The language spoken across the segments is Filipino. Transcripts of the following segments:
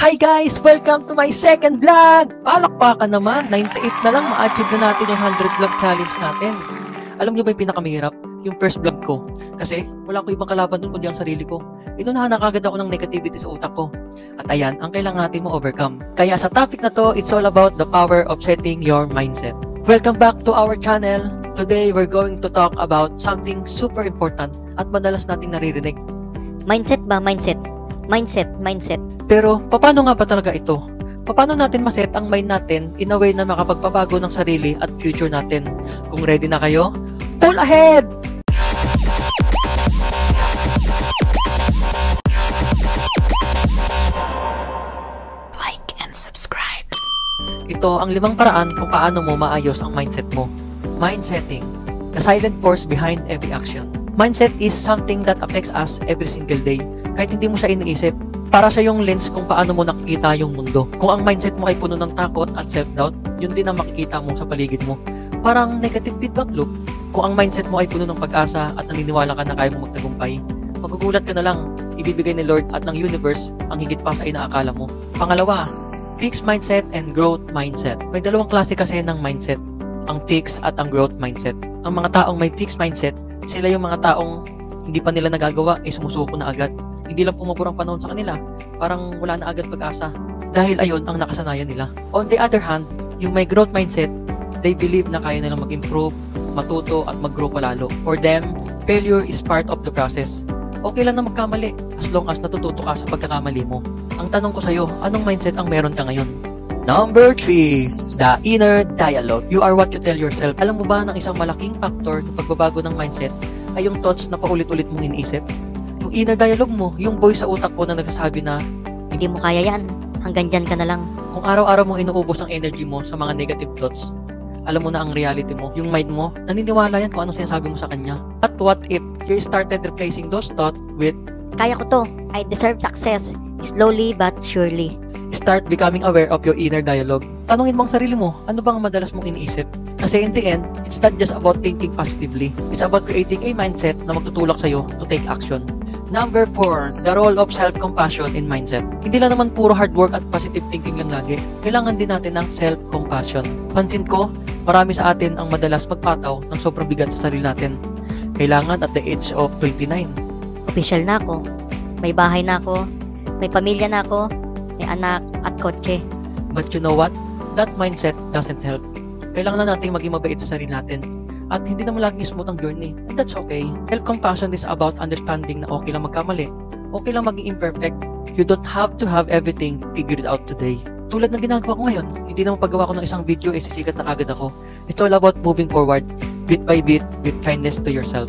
Hi guys! Welcome to my second vlog! Palakpakan naman! 98 na lang ma-achieve na natin yung 100 vlog challenge natin. Alam nyo ba yung pinakamahirap? Yung first vlog ko. Kasi wala ko ibang kalaban dun kundi ang sarili ko. Inunahan na kagad ako ng negativity sa utak ko. At ayan, ang kailangan natin mo overcome. Kaya sa topic na to, it's all about the power of setting your mindset. Welcome back to our channel. Today, we're going to talk about something super important at madalas nating naririnig. Mindset ba? Mindset. Pero, paano nga ba talaga ito? Paano natin maset ang mind natin in a way na makapagpabago ng sarili at future natin? Kung ready na kayo, pull ahead! Like and subscribe. Ito ang 5 paraan kung paano mo maayos ang mindset mo. Mind setting, the silent force behind every action. Mindset is something that affects us every single day. Kahit hindi mo siya iniisip, para siya yung lens kung paano mo nakikita yung mundo. Kung ang mindset mo ay puno ng takot at self-doubt, yun din ang makikita mo sa paligid mo. Parang negative feedback loop. Kung ang mindset mo ay puno ng pag-asa at naniniwala ka na kaya mo magtagumpay, magugulat ka na lang, ibibigay ni Lord at ng universe ang higit pa sa inaakala mo. Pangalawa, fixed mindset and growth mindset. May dalawang klase kasi ng mindset, ang fixed at ang growth mindset. Ang mga taong may fixed mindset, sila yung mga taong hindi pa nila nagagawa, sumusuko na agad. Hindi lang pumapurang panahon sa kanila, parang wala na agad pag-asa. Dahil ayun ang nakasanayan nila. On the other hand, yung may growth mindset, they believe na kaya nilang mag-improve, matuto at mag-grow palalo. For them, failure is part of the process. Okay lang na magkamali, as long as natututo ka sa pagkakamali mo. Ang tanong ko sa'yo, anong mindset ang meron ka ngayon? Number 3, the inner dialogue. You are what you tell yourself. Alam mo ba ng isang malaking factor ng pagbabago ng mindset ay yung thoughts na paulit-ulit mong iniisip? Yung inner dialogue mo, yung voice sa utak mo na nagsasabi na Hindi mo kaya yan. Hanggang dyan ka na lang. kung araw-araw mong inuubos ang energy mo sa mga negative thoughts, alam mo na ang reality mo, yung mind mo, naniniwala yan kung anong sinasabi mo sa kanya. At what if you started replacing those thoughts with Kaya ko to. I deserve success. Slowly but surely. start becoming aware of your inner dialogue. Tanungin mo ang sarili mo, ano bang madalas mong iniisip? Kasi in the end, it's not just about thinking positively. It's about creating a mindset na magtutulak sa'yo to take action. Number 4, the role of self-compassion in mindset. Hindi lang naman puro hard work at positive thinking lang lagi. Kailangan din natin ng self-compassion. Pansin ko, marami sa atin ang madalas magpataw ng sobrang bigat sa sarili natin. Kailangan at the age of 29. Official na ako. May bahay na ako. May pamilya na ako. May anak at kotse. But you know what? That mindset doesn't help. Kailangan na natin maging mabait sa sarili natin. At hindi naman laging smooth ang journey. And that's okay. Self-compassion is about understanding na okay lang magkamali. Okay lang maging imperfect. You don't have to have everything figured out today. Tulad ng ginagawa ko ngayon, hindi naman paggawa ko ng isang video sisikat na kagad ako. It's all about moving forward, bit by bit, with kindness to yourself.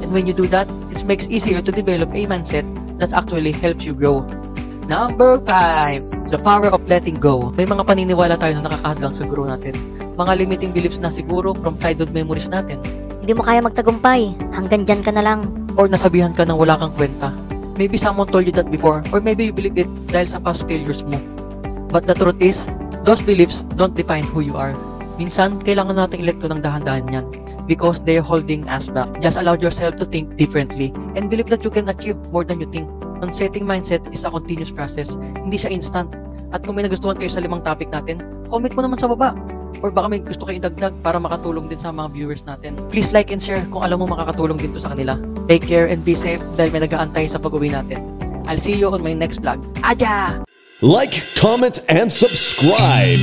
And when you do that, it makes it easier to develop a mindset that actually helps you grow. Number 5, the power of letting go. May mga paniniwala tayo na nakakahadlang sa grow natin. Mga limiting beliefs na siguro from childhood memories natin. Hindi mo kaya magtagumpay. Hanggang dyan ka na lang. Or nasabihan ka ng wala kang kwenta. Maybe someone told you that before, or maybe you believe it dahil sa past failures mo. But the truth is, those beliefs don't define who you are. Minsan, kailangan natin i-let go ng dahan-dahan yan because they're holding us back. Just allow yourself to think differently and believe that you can achieve more than you think. Ang setting mindset is a continuous process, hindi siya instant. At kung may nagustuhan kayo sa 5 topic natin, comment mo naman sa baba. Or baka may gusto kayo idagdag para makatulong din sa mga viewers natin. Please like and share kung alam mo makakatulong din to sa kanila. Take care and be safe dahil may nag-aantay sa pag-uwi natin. I'll see you on my next vlog. Aja! Like, comment, and subscribe.